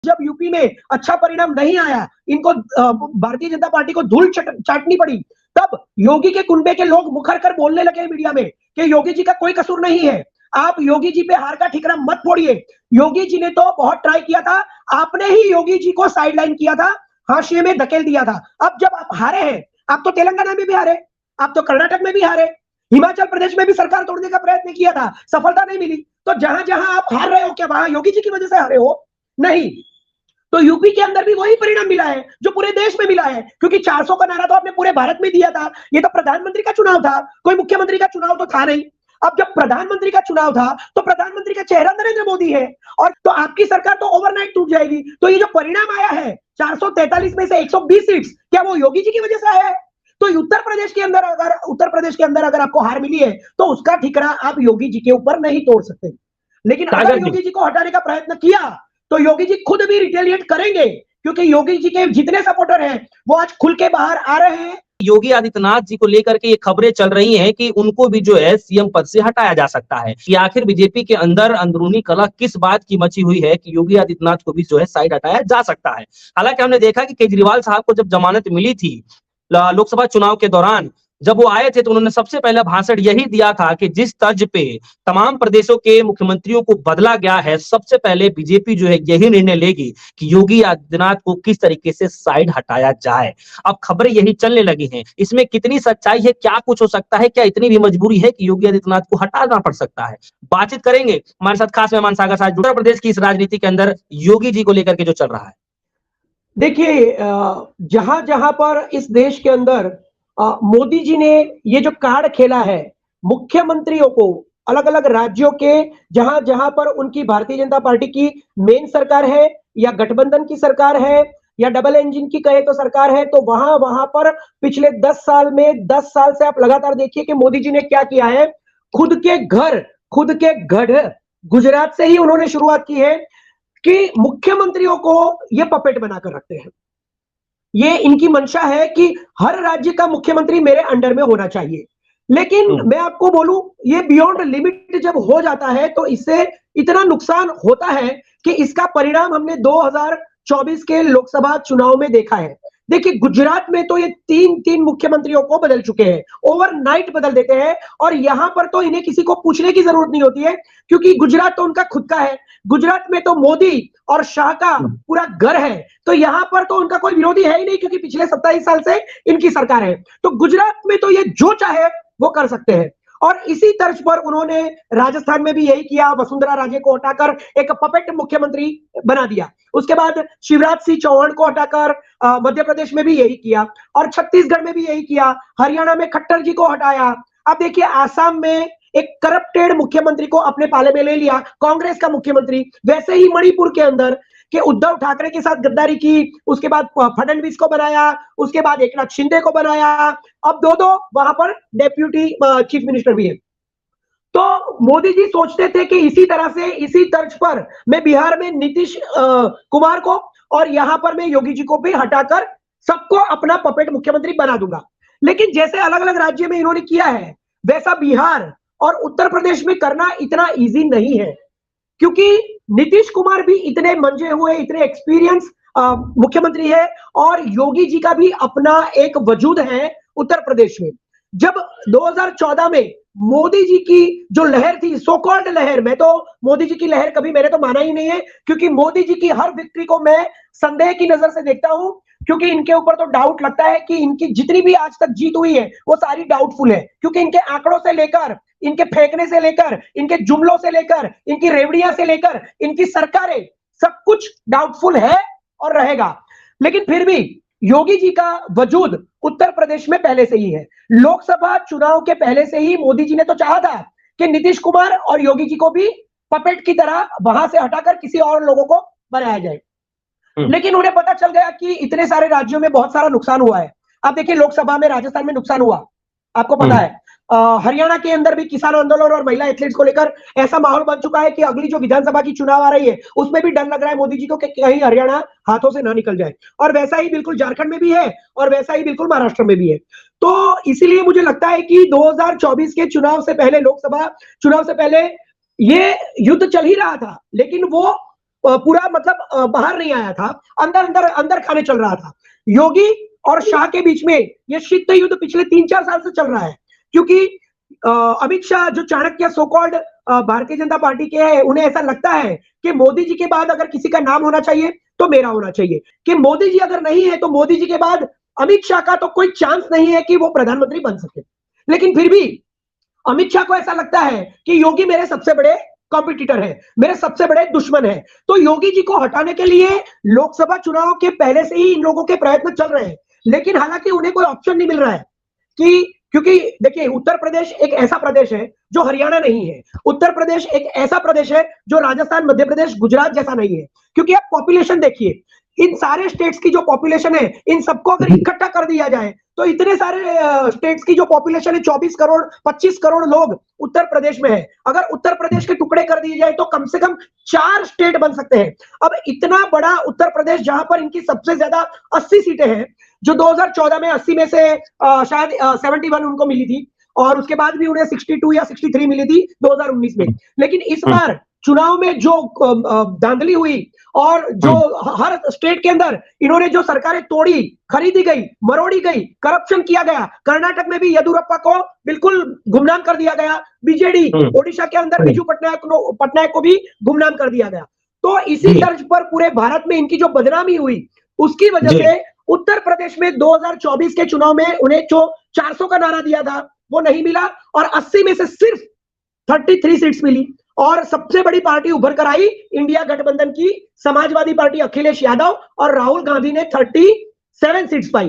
जब यूपी में अच्छा परिणाम नहीं आया, इनको भारतीय जनता पार्टी को धूल चाटनी पड़ी, तब योगी के कुनबे के लोग मुखर कर बोलने लगे मीडिया में कि योगी जी का कोई कसूर नहीं है, आप योगी जी पे हार का ठिकरा मत फोड़िए। योगी जी ने तो बहुत ट्राई किया था, आपने ही योगी जी को साइडलाइन किया था, हाशिए में धकेल दिया था। अब जब आप हारे हैं, आप तो तेलंगाना में भी हारे, आप तो कर्नाटक में भी हारे, हिमाचल प्रदेश में भी सरकार तोड़ने का प्रयत्न किया था, सफलता नहीं मिली। तो जहां जहां आप हार रहे हो, क्या वहां योगी जी की वजह से हारे हो? नहीं। तो यूपी के अंदर भी वही परिणाम मिला है जो पूरे देश में मिला है, क्योंकि 400 का नारा तो आपने पूरे भारत में दिया था। ये तो प्रधानमंत्री का चुनाव था, कोई मुख्यमंत्री का चुनाव तो था नहीं। अब जब प्रधानमंत्री का चुनाव था तो प्रधानमंत्री का चेहरा नरेंद्र मोदी है, और तो आपकी सरकार तो ओवरनाइट टूट जाएगी। तो ये जो परिणाम आया है 443 में से 120 सीट्स, क्या वो योगी जी की वजह से आया है? तो उत्तर प्रदेश के अंदर अगर आपको हार मिली है तो उसका ठिकरा आप योगी जी के ऊपर नहीं तोड़ सकते। लेकिन अगर योगी जी को हटाने का प्रयत्न किया तो योगी जी खुद भी रिटेलिएट करेंगे, क्योंकि योगी जी के जितने सपोर्टर हैं वो आज खुल के बाहर आ रहे हैं। योगी आदित्यनाथ जी को लेकर के ये खबरें चल रही हैं कि उनको भी जो है सीएम पद से हटाया जा सकता है। कि आखिर बीजेपी के अंदर अंदरूनी कलह किस बात की मची हुई है कि योगी आदित्यनाथ को भी जो है साइड हटाया जा सकता है। हालांकि हमने देखा कि केजरीवाल साहब को जब जमानत मिली थी लोकसभा चुनाव के दौरान, जब वो आए थे तो उन्होंने सबसे पहला भाषण यही दिया था कि जिस तर्ज पे तमाम प्रदेशों के मुख्यमंत्रियों को बदला गया है, सबसे पहले बीजेपी जो है यही निर्णय लेगी कि योगी आदित्यनाथ को किस तरीके से साइड हटाया जाए। अब खबरें यही चलने लगी हैं, इसमें कितनी सच्चाई है, क्या कुछ हो सकता है, क्या इतनी भी मजबूरी है कि योगी आदित्यनाथ को हटाना पड़ सकता है? बातचीत करेंगे हमारे साथ खास मेहमान सागर साहब, उत्तर प्रदेश की इस राजनीति के अंदर योगी जी को लेकर के जो चल रहा है। देखिए, जहां जहां पर इस देश के अंदर मोदी जी ने ये जो कार्ड खेला है, मुख्यमंत्रियों को अलग अलग राज्यों के, जहां जहां पर उनकी भारतीय जनता पार्टी की मेन सरकार है या गठबंधन की सरकार है या डबल इंजन की कहे तो सरकार है, तो वहां वहां पर पिछले 10 साल से आप लगातार देखिए कि मोदी जी ने क्या किया है। खुद के घर, खुद के गढ़ गुजरात से ही उन्होंने शुरुआत की है कि मुख्यमंत्रियों को ये पपेट बनाकर रखते हैं। ये इनकी मंशा है कि हर राज्य का मुख्यमंत्री मेरे अंडर में होना चाहिए। लेकिन मैं आपको बोलूं, ये बियॉन्ड लिमिट जब हो जाता है तो इससे इतना नुकसान होता है कि इसका परिणाम हमने 2024 के लोकसभा चुनाव में देखा है। देखिए, गुजरात में तो ये तीन मुख्यमंत्रियों को बदल चुके हैं, ओवरनाइट बदल देते हैं, और यहां पर तो इन्हें किसी को पूछने की जरूरत नहीं होती है, क्योंकि गुजरात तो उनका खुद का है। गुजरात में तो मोदी और शाह का पूरा घर है, तो यहां पर तो उनका कोई विरोधी है ही नहीं, क्योंकि पिछले 27 साल से इनकी सरकार है। तो गुजरात में तो ये जो चाहे वो कर सकते हैं, और इसी तर्ज पर उन्होंने राजस्थान में भी यही किया, वसुंधरा राजे को हटाकर एक पपेट मुख्यमंत्री बना दिया। उसके बाद शिवराज सिंह चौहान को हटाकर मध्य प्रदेश में भी यही किया, और छत्तीसगढ़ में भी यही किया, हरियाणा में खट्टर जी को हटाया। अब देखिए, आसाम में एक करप्टेड मुख्यमंत्री को अपने पाले में ले लिया, कांग्रेस का मुख्यमंत्री। वैसे ही मणिपुर के अंदर कि उद्धव ठाकरे के साथ गद्दारी की, उसके बाद फडणवीस को बनाया, उसके बाद एकनाथ शिंदे को बनाया, अब दो वहां पर डेप्यूटी चीफ मिनिस्टर भी है। तो मोदी जी सोचते थे कि इसी तरह से, इसी तर्ज पर मैं बिहार में नीतीश कुमार को और यहां पर मैं योगी जी को भी हटाकर सबको अपना पपेट मुख्यमंत्री बना दूंगा। लेकिन जैसे अलग अलग राज्य में इन्होंने किया है, वैसा बिहार और उत्तर प्रदेश में करना इतना इजी नहीं है, क्योंकि नीतीश कुमार भी इतने मंजे हुए, इतने एक्सपीरियंस मुख्यमंत्री है, और योगी जी का भी अपना एक वजूद है उत्तर प्रदेश में। जब 2014 में मोदी जी की जो लहर थी, सो कॉल्ड लहर, मैं तो मोदी जी की लहर कभी मैंने तो माना ही नहीं है, क्योंकि मोदी जी की हर विक्ट्री को मैं संदेह की नजर से देखता हूं, क्योंकि इनके ऊपर तो डाउट लगता है कि इनकी जितनी भी आज तक जीत हुई है वो सारी डाउटफुल है, क्योंकि इनके आंकड़ों से लेकर, इनके फेंकने से लेकर, इनके जुमलों से लेकर, इनकी रेवड़ियां से लेकर, इनकी सरकारें, सब कुछ डाउटफुल है और रहेगा। लेकिन फिर भी योगी जी का वजूद उत्तर प्रदेश में पहले से ही है। लोकसभा चुनाव के पहले से ही मोदी जी ने तो चाहा था कि नीतीश कुमार और योगी जी को भी पपेट की तरह वहां से हटाकर किसी और लोगों को बनाया जाए। लेकिन उन्हें पता चल गया कि इतने सारे राज्यों में बहुत सारा नुकसान हुआ है। अब देखिए, लोकसभा में राजस्थान में नुकसान हुआ, आपको पता है। हरियाणा के अंदर भी किसान आंदोलन और महिला एथलीट्स को लेकर ऐसा माहौल बन चुका है कि अगली जो विधानसभा की चुनाव आ रही है उसमें भी डर लग रहा है मोदी जी को कि कहीं हरियाणा हाथों से ना निकल जाए। और वैसा ही बिल्कुल झारखंड में भी है, और वैसा ही बिल्कुल महाराष्ट्र में भी है। तो इसीलिए मुझे लगता है कि 2024 के चुनाव से पहले, लोकसभा चुनाव से पहले ये युद्ध चल ही रहा था, लेकिन वो पूरा मतलब बाहर नहीं आया था, अंदर अंदर अंदर खाने चल रहा था। योगी और शाह के बीच में ये शीत युद्ध पिछले 3-4 साल से चल रहा है, क्योंकि अमित शाह जो Chanakya so called Bharatiya Janata party के हैं, उन्हें ऐसा लगता है कि मोदी जी के बाद अगर किसी का नाम होना चाहिए तो मेरा होना चाहिए, कि मोदी जी अगर नहीं है तो मोदी जी के बाद अमित शाह का तो कोई चांस नहीं है कि वो प्रधानमंत्री बन सके। लेकिन फिर भी अमित शाह को ऐसा लगता है कि योगी मेरे सबसे बड़े कॉम्पिटिटर है, मेरे सबसे बड़े दुश्मन है। तो योगी जी को हटाने के लिए लोकसभा चुनाव के पहले से ही इन लोगों के प्रयत्न चल रहे हैं, लेकिन हालांकि उन्हें कोई ऑप्शन नहीं मिल रहा है कि, क्योंकि देखिए उत्तर प्रदेश एक ऐसा प्रदेश है जो हरियाणा नहीं है, उत्तर प्रदेश एक ऐसा प्रदेश है जो राजस्थान, मध्य प्रदेश, गुजरात जैसा नहीं है। क्योंकि आप पॉपुलेशन देखिए, इन सारे स्टेट्स की जो पॉपुलेशन है, इन सबको अगर इकट्ठा कर दिया जाए तो इतने सारे स्टेट्स की जो पॉपुलेशन है 24 करोड़ 25 करोड़ लोग उत्तर प्रदेश में है। अगर उत्तर प्रदेश के टुकड़े कर दिए जाए तो कम से कम 4 स्टेट बन सकते हैं। अब इतना बड़ा उत्तर प्रदेश जहां पर इनकी सबसे ज्यादा 80 सीटें हैं, जो 2014 में 80 में से शायद 71 उनको मिली थी, और उसके बाद भी उन्हें 62 या 63 मिली थी 2019 में। लेकिन इस बार चुनाव में जो धांधली हुई और जो हर स्टेट के अंदर इन्होंने जो सरकारें तोड़ी, खरीदी गई, मरोड़ी गई, करप्शन किया गया, कर्नाटक में भी येदियुरप्पा को बिल्कुल गुमनाम कर दिया गया, बीजेडी ओडिशा के अंदर बिजू पटनायक को भी गुमनाम कर दिया गया। तो इसी तर्ज पर पूरे भारत में इनकी जो बदनामी हुई, उसकी वजह से उत्तर प्रदेश में 2024 के चुनाव में उन्हें जो 400 का नारा दिया था वो नहीं मिला, और 80 में से सिर्फ 33 सीट्स मिली। और सबसे बड़ी पार्टी उभर कर आई इंडिया गठबंधन की समाजवादी पार्टी, अखिलेश यादव और राहुल गांधी ने 37 सीट्स पाई।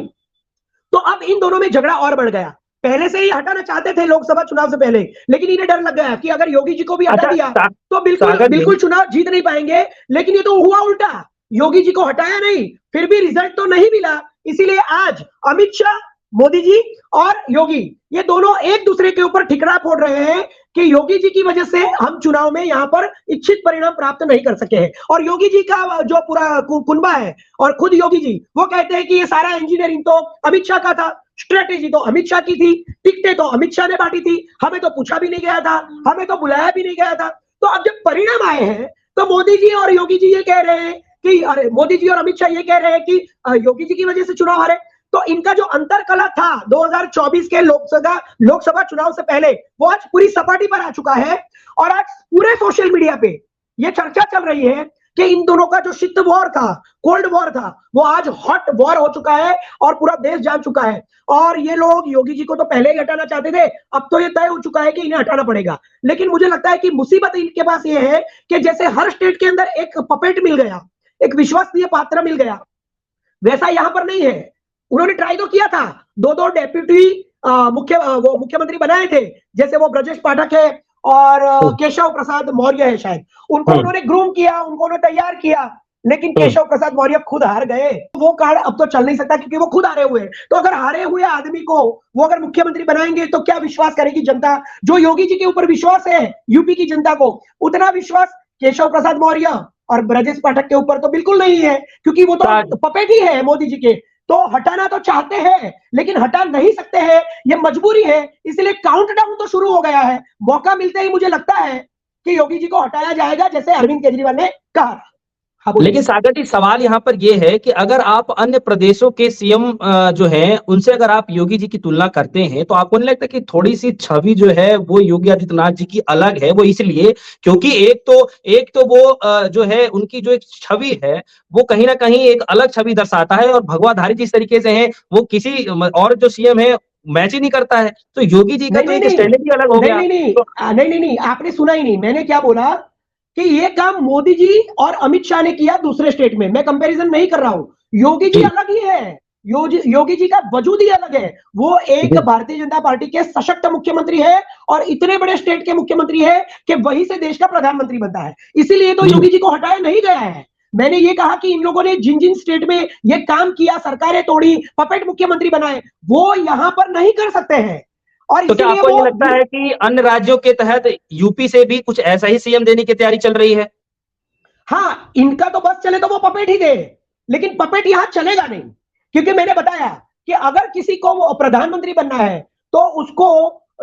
तो अब इन दोनों में झगड़ा और बढ़ गया। पहले से ही हटाना चाहते थे लोकसभा चुनाव से पहले, लेकिन इन्हें डर लग गया कि अगर योगी जी को भी हटा दिया तो बिल्कुल चुनाव जीत नहीं पाएंगे। लेकिन ये तो हुआ उल्टा, योगी जी को हटाया नहीं, फिर भी रिजल्ट तो नहीं मिला। इसीलिए आज अमित शाह, मोदी जी और योगी, ये दोनों एक दूसरे के ऊपर ठिकरा फोड़ रहे हैं कि योगी जी की वजह से हम चुनाव में यहां पर इच्छित परिणाम प्राप्त नहीं कर सके हैं। और योगी जी का जो पूरा कुनबा है, और खुद योगी जी वो कहते हैं कि ये सारा इंजीनियरिंग तो अमित शाह का था, स्ट्रेटेजी तो अमित शाह की थी, टिकटें तो अमित शाह ने बांटी थी, हमें तो पूछा भी नहीं गया था, हमें तो बुलाया भी नहीं गया था। तो अब जब परिणाम आए हैं तो मोदी जी और योगी जी ये कह रहे हैं कि, अरे मोदी जी और अमित शाह ये कह रहे हैं कि योगी जी की वजह से चुनाव हारे। तो इनका जो अंतरकलह था 2024 के लोकसभा चुनाव से पहले, वो आज पूरी सपाटी पर आ चुका है। और आज पूरे सोशल मीडिया पे ये चर्चा चल रही है कि इन दोनों का जो शीत वॉर था, कोल्ड वॉर था, वो आज हॉट वॉर हो चुका है और पूरा देश जान चुका है। और ये लोग योगी जी को तो पहले ही हटाना चाहते थे, अब तो ये तय हो चुका है कि इन्हें हटाना पड़ेगा। लेकिन मुझे लगता है कि मुसीबत इनके पास ये है कि जैसे हर स्टेट के अंदर एक पपेट मिल गया, एक विश्वसनीय पात्र मिल गया, वैसा यहां पर नहीं है। उन्होंने ट्राई तो किया था, 2 डेप्यूटी मुख्यमंत्री बनाए थे, जैसे वो ब्रजेश पाठक है और केशव प्रसाद मौर्य है शायद, उनको उन्होंने ग्रूम किया, उनको उन्होंने तैयार किया, लेकिन केशव प्रसाद मौर्य खुद हार गए। वो कार्ड अब तो चल नहीं सकता क्योंकि वो खुद हारे हुए हैं। तो अगर हारे हुए आदमी को वो अगर मुख्यमंत्री बनाएंगे तो क्या विश्वास करेगी जनता? जो योगी जी के ऊपर विश्वास है यूपी की जनता को, उतना विश्वास केशव प्रसाद मौर्य और ब्रजेश पाठक के ऊपर तो बिल्कुल नहीं है, क्योंकि वो तो पपेट ही है मोदी जी के। तो हटाना तो चाहते हैं लेकिन हटा नहीं सकते हैं, ये मजबूरी है। इसलिए काउंटडाउन तो शुरू हो गया है, मौका मिलते ही मुझे लगता है कि योगी जी को हटाया जाएगा, जैसे अरविंद केजरीवाल ने कहा। लेकिन सागर जी, सवाल यहाँ पर यह है कि अगर आप अन्य प्रदेशों के सीएम जो हैं उनसे अगर आप योगी जी की तुलना करते हैं तो आपको नहीं लगता कि थोड़ी सी छवि जो है वो योगी आदित्यनाथ जी की अलग है? वो इसलिए क्योंकि एक तो वो जो है उनकी जो एक छवि है वो कहीं ना कहीं एक अलग छवि दर्शाता है, और भगवाधारी जिस तरीके से है वो किसी और जो सीएम है मैच ही नहीं करता है। तो योगी जी का तो एक स्टैंडर्ड ही अलग हो गया। नहीं, आपने सुना ही नहीं, मैंने क्या बोला कि ये काम मोदी जी और अमित शाह ने किया दूसरे स्टेट में। मैं कंपैरिजन नहीं कर रहा हूं, योगी जी अलग ही है, योगी जी का वजूद ही अलग है। वो एक भारतीय जनता पार्टी के सशक्त मुख्यमंत्री है और इतने बड़े स्टेट के मुख्यमंत्री है कि वहीं से देश का प्रधानमंत्री बनता है। इसीलिए तो योगी जी को हटाया नहीं गया है। मैंने ये कहा कि इन लोगों ने जिन जिन स्टेट में ये काम किया, सरकारें तोड़ी, पपेट मुख्यमंत्री बनाए, वो यहां पर नहीं कर सकते हैं। और तो क्या आपको ये लगता है कि अन्य राज्यों के तहत यूपी से भी कुछ ऐसा ही सीएम देने की तैयारी चल रही है? हाँ, इनका तो बस चले तो वो पपेट ही दे, लेकिन पपेट यहां चलेगा नहीं, क्योंकि मैंने बताया कि अगर किसी को प्रधानमंत्री बनना है तो उसको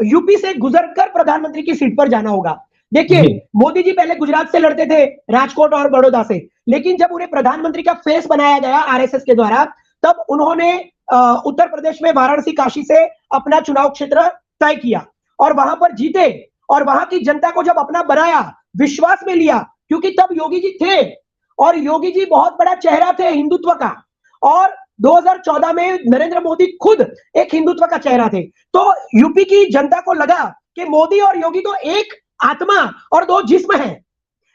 यूपी से गुजरकर प्रधानमंत्री की सीट पर जाना होगा। देखिए, जी। मोदी जी पहले गुजरात से लड़ते थे, राजकोट और बड़ौदा से, लेकिन जब उन्हें प्रधानमंत्री का फेस बनाया गया आरएसएस के द्वारा, तब उन्होंने उत्तर प्रदेश में वाराणसी, काशी से अपना चुनाव क्षेत्र तय किया और वहां पर जीते और वहां की जनता को जब अपना बनाया, विश्वास में लिया, क्योंकि तब योगी जी थे और योगी जी बहुत बड़ा चेहरा थे हिंदुत्व का और 2014 में नरेंद्र मोदी खुद एक हिंदुत्व का चेहरा थे। तो यूपी की जनता को लगा कि मोदी और योगी तो एक आत्मा और दो जिस्म हैं।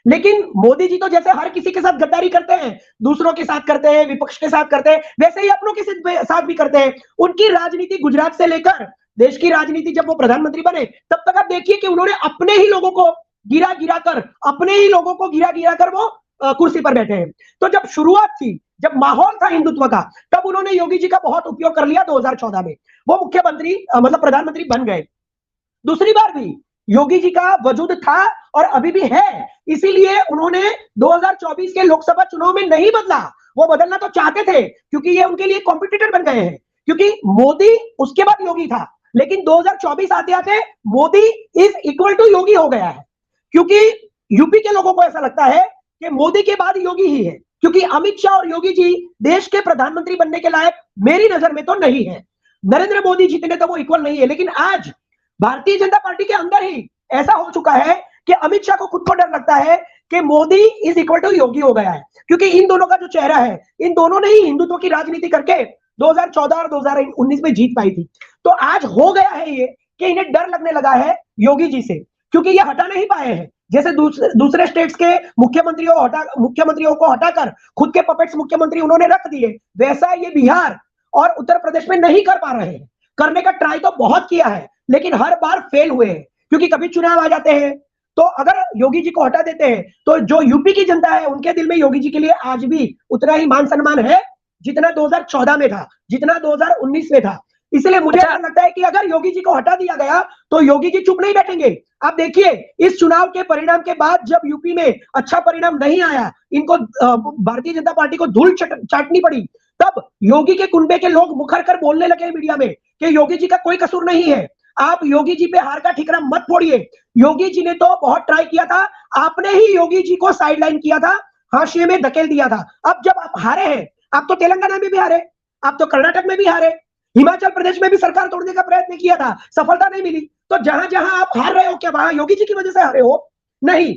लेकिन मोदी जी तो जैसे हर किसी के साथ गद्दारी करते हैं, दूसरों के साथ करते हैं, विपक्ष के साथ करते हैं, वैसे ही अपनों के साथ भी करते हैं। उनकी राजनीति गुजरात से लेकर देश की राजनीति जब वो प्रधानमंत्री बने, तब तक आप देखिए कि उन्होंने अपने ही लोगों को गिरा गिरा कर वो कुर्सी पर बैठे हैं। तो जब शुरुआत थी, जब माहौल था हिंदुत्व का, तब उन्होंने योगी जी का बहुत उपयोग कर लिया 2014 में। वो मुख्यमंत्री मतलब प्रधानमंत्री बन गए। दूसरी बार भी योगी जी का वजूद था और अभी भी है, इसीलिए उन्होंने 2024 के लोकसभा चुनाव में नहीं बदला। वो बदलना तो चाहते थे क्योंकि ये उनके लिए कॉम्पिटिटर बन गए हैं, क्योंकि मोदी उसके बाद योगी था, लेकिन 2024 आते आते मोदी इज इक्वल टू योगी हो गया है, क्योंकि यूपी के लोगों को ऐसा लगता है कि मोदी के बाद योगी ही है, क्योंकि अमित शाह और योगी जी देश के प्रधानमंत्री बनने के लायक मेरी नजर में तो नहीं है। नरेंद्र मोदी जितने तो वो इक्वल नहीं है, लेकिन आज भारतीय जनता पार्टी के अंदर ही ऐसा हो चुका है कि अमित शाह को खुद को डर लगता है कि मोदी इज इक्वल टू योगी हो गया है, क्योंकि इन दोनों का जो चेहरा है, इन दोनों ने ही हिंदुत्व की राजनीति करके 2014 और 2019 में जीत पाई थी। तो आज हो गया है ये कि इन्हें डर लगने लगा है योगी जी से, क्योंकि ये हटा नहीं पाए हैं। जैसे दूसरे स्टेट्स के मुख्यमंत्रियों को हटाकर खुद के पपेट्स मुख्यमंत्री उन्होंने रख दिए, वैसा ये बिहार और उत्तर प्रदेश में नहीं कर पा रहे हैं। करने का ट्राई तो बहुत किया है, लेकिन हर बार फेल हुए हैं, क्योंकि कभी चुनाव आ जाते हैं। तो अगर योगी जी को हटा देते हैं तो जो यूपी की जनता है, उनके दिल में योगी जी के लिए आज भी उतना ही मान सम्मान है जितना 2014 में था, जितना 2019 में था। इसलिए मुझे ऐसा लगता है कि अगर योगी जी को हटा दिया गया तो योगी जी चुप नहीं बैठेंगे। आप देखिए, इस चुनाव के परिणाम के बाद जब यूपी में अच्छा परिणाम नहीं आया, इनको भारतीय जनता पार्टी को धूल चाटनी पड़ी, तब योगी के कुनबे के लोग मुखर कर बोलने लगे मीडिया में कि योगी जी का कोई कसूर नहीं है, आप योगी जी पे हार का ठिकरा मत फोड़िए। योगी जी ने तो बहुत ट्राई किया था, आपने ही योगी जी को साइडलाइन किया था, हाशिए में धकेल दिया था। अब जब आप हारे हैं, आप तो तेलंगाना में भी हारे, आप तो कर्नाटक में भी हारे, हिमाचल प्रदेश में भी सरकार तोड़ने का प्रयत्न किया था, सफलता नहीं मिली। तो जहां जहां आप हार रहे हो, क्या वहां योगी जी की वजह से हारे हो? नहीं।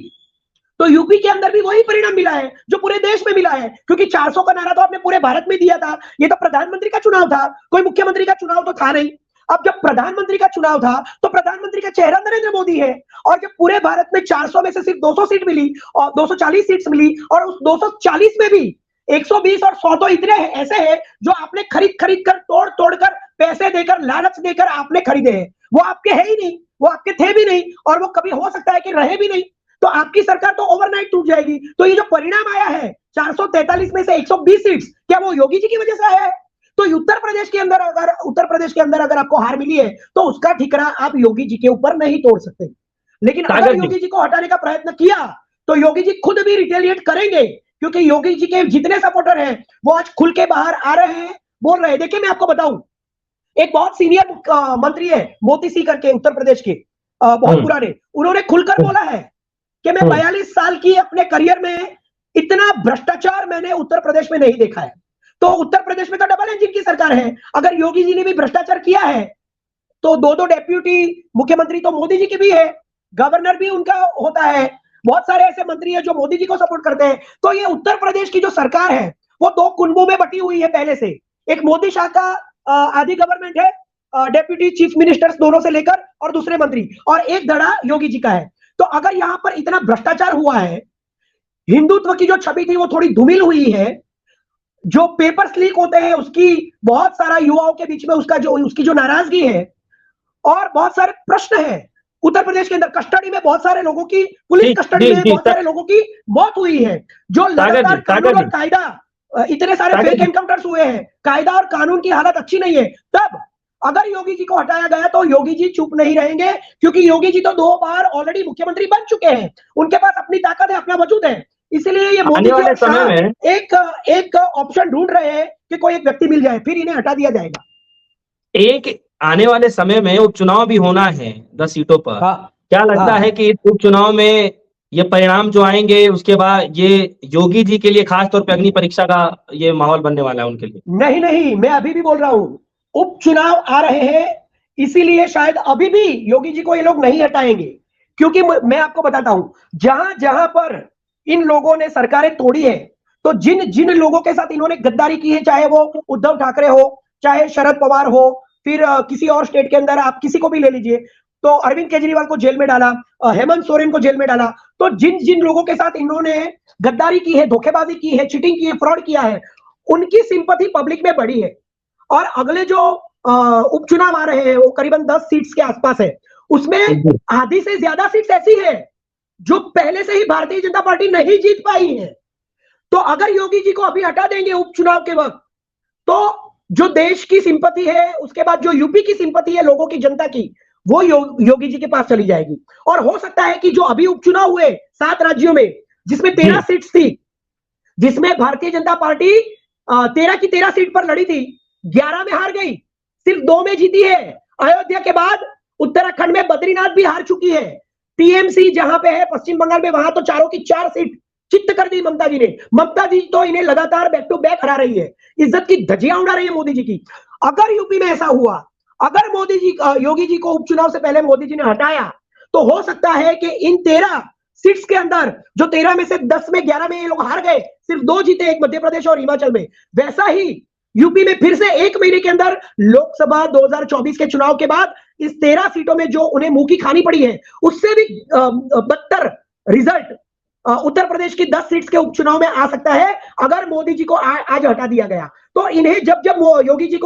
तो यूपी के अंदर भी वही परिणाम मिला है जो पूरे देश में मिला है, क्योंकि 400 का नारा तो आपने पूरे भारत में दिया था। ये तो प्रधानमंत्री का चुनाव था, कोई मुख्यमंत्री का चुनाव तो था नहीं। अब जब प्रधानमंत्री का चुनाव था तो प्रधानमंत्री का चेहरा नरेंद्र मोदी है, और जब पूरे भारत में 400 में से सिर्फ 200 सीट मिली और 240 सीट्स मिली, और उस 240 में भी 120 और 100 तो इतने ऐसे हैं जो आपने खरीद कर, तोड़ कर, पैसे देकर, लालच देकर आपने खरीदे हैं। वो आपके है ही नहीं, वो आपके थे भी नहीं, और वो कभी हो सकता है कि रहे भी नहीं। तो आपकी सरकार तो ओवरनाइट टूट जाएगी। तो ये जो परिणाम आया है 443 में से 120 सीट्स, क्या वो योगी जी की वजह से आया है? तो उत्तर प्रदेश के अंदर अगर आपको हार मिली है तो उसका ठिकरा आप योगी जी के ऊपर नहीं तोड़ सकते। लेकिन अगर योगी जी को हटाने का प्रयत्न किया तो योगी जी खुद भी रिटेलिएट करेंगे, क्योंकि योगी जी के जितने सपोर्टर हैं वो आज खुल के बाहर आ रहे हैं, बोल रहे हैं। देखिए, मैं आपको बताऊं, एक बहुत सीनियर मंत्री है मोती सिंह करके, उत्तर प्रदेश के, बहुत पुराने, उन्होंने खुलकर बोला है कि मैं 42 साल की अपने करियर में इतना भ्रष्टाचार मैंने उत्तर प्रदेश में नहीं देखा है। तो उत्तर प्रदेश में तो डबल इंजन की सरकार है, अगर योगी जी ने भी भ्रष्टाचार किया है तो दो डेप्यूटी मुख्यमंत्री तो मोदी जी के भी है, गवर्नर भी उनका होता है, बहुत सारे ऐसे मंत्री हैं जो मोदी जी को सपोर्ट करते हैं। तो ये उत्तर प्रदेश की जो सरकार है वो दो कुंभों में बटी हुई है पहले से। एक मोदी शाह का आधी गवर्नमेंट है, डेप्यूटी चीफ मिनिस्टर्स दोनों से लेकर, और दूसरे मंत्री, और एक धड़ा योगी जी का है। तो अगर यहां पर इतना भ्रष्टाचार हुआ है, हिंदुत्व की जो छवि थी वो थोड़ी धूमिल हुई है, जो पेपर्स लीक होते हैं उसकी बहुत सारा युवाओं के बीच में उसकी जो नाराजगी है, और बहुत सारे प्रश्न है उत्तर प्रदेश के अंदर। कस्टडी में बहुत सारे लोगों की, पुलिस कस्टडी में बहुत सारे लोगों की मौत हुई है, जो लगातार कानून और कायदा, इतने सारे फेक एनकाउंटर्स हुए हैं, कायदा और कानून की हालत अच्छी नहीं है। तब अगर योगी जी को हटाया गया तो योगी जी चुप नहीं रहेंगे, क्योंकि योगी जी तो 2 बार ऑलरेडी मुख्यमंत्री बन चुके हैं, उनके पास अपनी ताकत है, अपना वजूद है। इसलिए ये मोदी जी और शाह एक ऑप्शन ढूंढ रहे हैं कि कोई एक व्यक्ति मिल जाए, फिर इन्हें हटा दिया जाएगा। एक आने वाले समय में उपचुनाव भी होना है 10 सीटों पर। हाँ। क्या लगता हाँ है कि इस उपचुनाव में ये परिणाम जो आएंगे उसके बाद ये योगी जी के लिए खास तौर पे अग्नि परीक्षा का ये माहौल बनने वाला है उनके लिए? नहीं नहीं, मैं अभी भी बोल रहा हूं, उपचुनाव आ रहे हैं, इसीलिए शायद अभी भी योगी जी को ये लोग नहीं हटाएंगे। क्योंकि मैं आपको बताता हूं, जहां जहां पर इन लोगों ने सरकारें तोड़ी है, तो जिन जिन लोगों के साथ इन्होंने गद्दारी की है, चाहे वो उद्धव ठाकरे हो, चाहे शरद पवार हो, फिर किसी और स्टेट के अंदर आप किसी को भी ले लीजिए, तो अरविंद केजरीवाल को जेल में डाला, हेमंत सोरेन को जेल में डाला। तो जिन जिन लोगों के साथ इन्होंने गद्दारी की है, धोखेबाजी की है, चीटिंग की है, फ्रॉड किया है, उनकी सिंपैथी पब्लिक में बढ़ी है। और अगले जो उपचुनाव आ रहे हैं वो करीबन 10 सीट्स के आसपास है, उसमें आधी से ज्यादा सीट्स ऐसी है जो पहले से ही भारतीय जनता पार्टी नहीं जीत पाई है। तो अगर योगी जी को अभी हटा देंगे उपचुनाव के वक्त, तो जो देश की सिंपैथी है, उसके बाद जो यूपी की सिंपैथी है लोगों की, जनता की, वो योगी जी के पास चली जाएगी। और हो सकता है कि जो अभी उपचुनाव हुए 7 राज्यों में, जिसमें 13 सीट्स थी, जिसमें भारतीय जनता पार्टी 13 की 13 सीट पर लड़ी थी, 11 में हार गई, सिर्फ 2 में जीती है। अयोध्या के बाद उत्तराखंड में बद्रीनाथ भी हार चुकी है। टीएमसी जहां पे है पश्चिम बंगाल में, वहां तो चारों की 4 सीट चित्त कर दी ममता जी ने। ममता जी तो इन्हें लगातार बैक टू बैक हरा रही है, इज्जत की धज्जियां उड़ा रही है मोदी जी की। अगर यूपी में ऐसा हुआ, अगर मोदी जी योगी जी को उपचुनाव से पहले मोदी जी ने हटाया, तो हो सकता है कि इन 13 सीट्स के अंदर, जो 13 में से 10 में 11 में ये लोग हार गए, सिर्फ 2 जीते, एक मध्य प्रदेश और हिमाचल में, वैसा ही यूपी में फिर से 1 महीने के अंदर लोकसभा 2024 के चुनाव के बाद इस 13 सीटों में जो उन्हें मुंह की खानी पड़ी है, उससे भी बदतर रिजल्ट उत्तर प्रदेश की 10 सीट्स के उपचुनाव में आ सकता है, अगर मोदी जी को आज हटा दिया गया। तो इन्हें जब जब योगी जी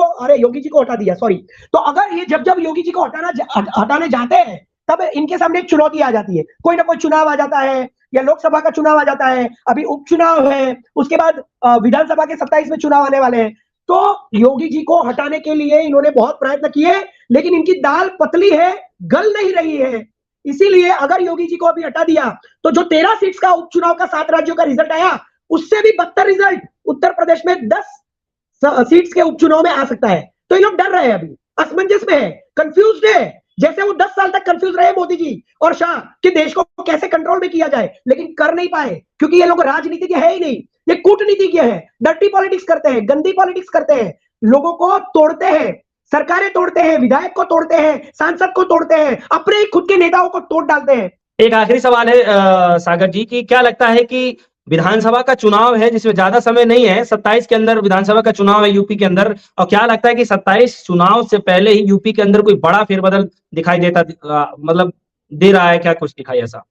को हटा दिया, सॉरी, तो अगर ये जब जब योगी जी को हटाने जाते हैं, तब इनके सामने एक चुनौती आ जाती है। कोई ना कोई चुनाव आ जाता है, या लोकसभा का चुनाव आ जाता है, अभी उपचुनाव है, उसके बाद विधानसभा के 27 में चुनाव आने वाले हैं। तो योगी जी को हटाने के लिए इन्होंने बहुत प्रयत्न किए, लेकिन इनकी दाल पतली है, गल नहीं रही है। इसीलिए अगर योगी जी को अभी हटा दिया, तो जो 13 सीट्स का उपचुनाव का 7 राज्यों का रिजल्ट आया, उससे भी बदतर रिजल्ट उत्तर प्रदेश में 10 सीट्स के उपचुनाव में आ सकता है। तो ये लोग डर रहे हैं, अभी असमंजस में है, कंफ्यूज्ड है, जैसे वो 10 साल तक कंफ्यूज रहे मोदी जी और शाह कि देश को कैसे कंट्रोल में किया जाए, लेकिन कर नहीं पाए, क्योंकि ये लोग राजनीति के है ही नहीं, ये कूटनीति के हैं, डर्टी पॉलिटिक्स करते हैं, गंदी पॉलिटिक्स करते हैं, लोगों को तोड़ते हैं, सरकारें तोड़ते हैं, विधायक को तोड़ते हैं, सांसद को तोड़ते हैं, अपने खुद के नेताओं को तोड़ डालते हैं। एक आखिरी सवाल है सागर जी की, क्या लगता है कि विधानसभा का चुनाव है जिसमें ज्यादा समय नहीं है, 27 के अंदर विधानसभा का चुनाव है यूपी के अंदर, और क्या लगता है कि 27 चुनाव से पहले ही यूपी के अंदर कोई बड़ा फेरबदल दिखाई देता, मतलब दे रहा है क्या कुछ दिखाई ऐसा?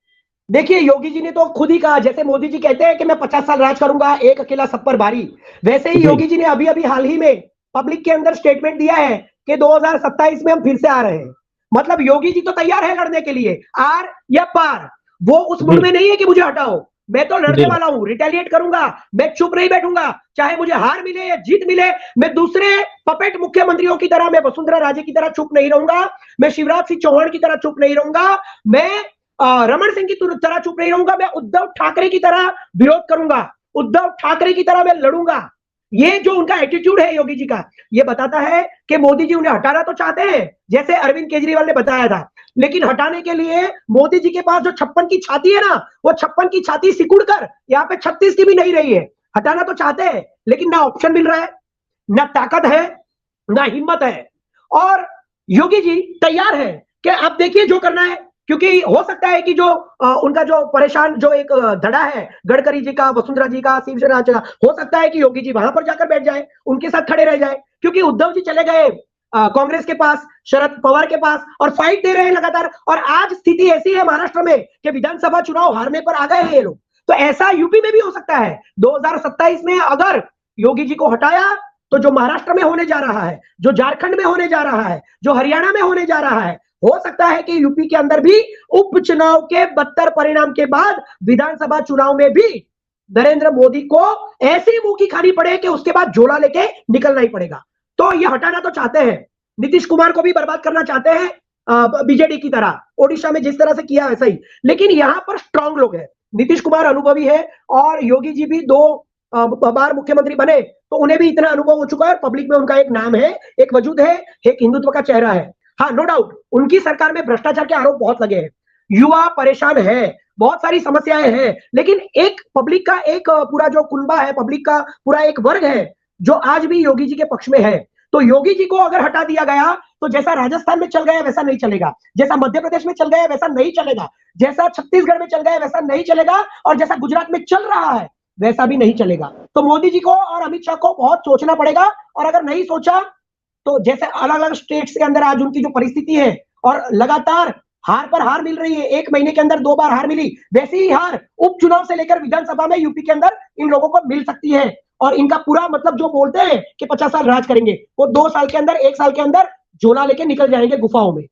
देखिए, योगी जी ने तो खुद ही कहा, जैसे मोदी जी कहते हैं कि मैं 50 साल राज करूंगा, एक अकेला सब पर भारी, वैसे ही योगी जी ने अभी अभी हाल ही में पब्लिक के अंदर स्टेटमेंट दिया है कि 2027 में हम फिर से आ रहे हैं। मतलब योगी जी तो तैयार है लड़ने के लिए, आर या पार। वो उस मूड में नहीं है कि मुझे हटाओ, मैं तो लड़ने वाला हूं, रिटेलिएट करूंगा, मैं चुप नहीं बैठूंगा, चाहे मुझे हार मिले या जीत मिले। मैं दूसरे पपेट मुख्यमंत्रियों की तरह, मैं वसुंधरा राजे की तरह चुप नहीं रहूंगा, मैं शिवराज सिंह चौहान की तरह चुप नहीं रहूंगा, मैं रमन सिंह की तरह चुप नहीं रहूंगा, मैं उद्धव ठाकरे की तरह विरोध करूंगा, उद्धव ठाकरे की तरह मैं लड़ूंगा। ये जो उनका एटीट्यूड है योगी जी का, ये बताता है कि मोदी जी उन्हें हटाना तो चाहते हैं, जैसे अरविंद केजरीवाल ने बताया था, लेकिन हटाने के लिए मोदी जी के पास जो 56 की छाती है ना, वो 56 की छाती सिकुड़ कर यहाँ पे 36 की भी नहीं रही है। हटाना तो चाहते हैं, लेकिन ना ऑप्शन मिल रहा है, ना ताकत है, ना हिम्मत है। और योगी जी तैयार है कि आप देखिए जो करना है, क्योंकि हो सकता है कि जो उनका जो परेशान जो एक धड़ा है गडकरी जी का, वसुंधरा जी का, शिवसेना का, हो सकता है कि योगी जी वहां पर जाकर बैठ जाए, उनके साथ खड़े रह जाए, क्योंकि उद्धव जी चले गए कांग्रेस के पास, शरद पवार के पास, और फाइट दे रहे हैं लगातार। और आज स्थिति ऐसी है महाराष्ट्र में कि विधानसभा चुनाव हारने पर आ गए हैं ये लोग। तो ऐसा यूपी में भी हो सकता है 2027 में, अगर योगी जी को हटाया, तो जो महाराष्ट्र में होने जा रहा है, जो झारखंड में होने जा रहा है, जो हरियाणा में होने जा रहा है, हो सकता है कि यूपी के अंदर भी उपचुनाव के बदतर परिणाम के बाद विधानसभा चुनाव में भी नरेंद्र मोदी को ऐसी मुंह की खानी पड़े कि उसके बाद झोला लेके निकलना ही पड़ेगा। तो ये हटाना तो चाहते हैं, नीतीश कुमार को भी बर्बाद करना चाहते हैं बीजेडी की तरह, ओडिशा में जिस तरह से किया वैसा ही। लेकिन यहां पर स्ट्रांग लोग हैं, नीतीश कुमार अनुभवी है, और योगी जी भी 2 बार मुख्यमंत्री बने, तो उन्हें भी इतना अनुभव हो चुका है, पब्लिक में उनका एक नाम है, एक वजूद है, एक हिंदुत्व का चेहरा है। हाँ, नो डाउट उनकी सरकार में भ्रष्टाचार के आरोप बहुत लगे हैं। युवा परेशान है, बहुत सारी समस्याएं हैं, लेकिन एक पब्लिक का एक पूरा जो कुनबा है, पब्लिक का पूरा एक वर्ग है, जो आज भी योगी जी के पक्ष में है। तो योगी जी को अगर हटा दिया गया, तो जैसा राजस्थान में चल गया वैसा नहीं चलेगा, जैसा मध्य प्रदेश में चल गया वैसा नहीं चलेगा, जैसा छत्तीसगढ़ में चल गया वैसा नहीं चलेगा, और जैसा गुजरात में चल रहा है वैसा भी नहीं चलेगा। तो मोदी जी को और अमित शाह को बहुत सोचना पड़ेगा, और अगर नहीं सोचा तो जैसे अलग-अलग स्टेट्स के अंदर आज उनकी जो परिस्थिति है और लगातार हार पर हार मिल रही है, 1 महीने के अंदर 2 बार हार मिली, वैसी ही हार उपचुनाव से लेकर विधानसभा में यूपी के अंदर इन लोगों को मिल सकती है। और इनका पूरा मतलब जो बोलते हैं कि 50 साल राज करेंगे, वो 2 साल के अंदर, 1 साल के अंदर झोला लेके निकल जाएंगे गुफाओं में।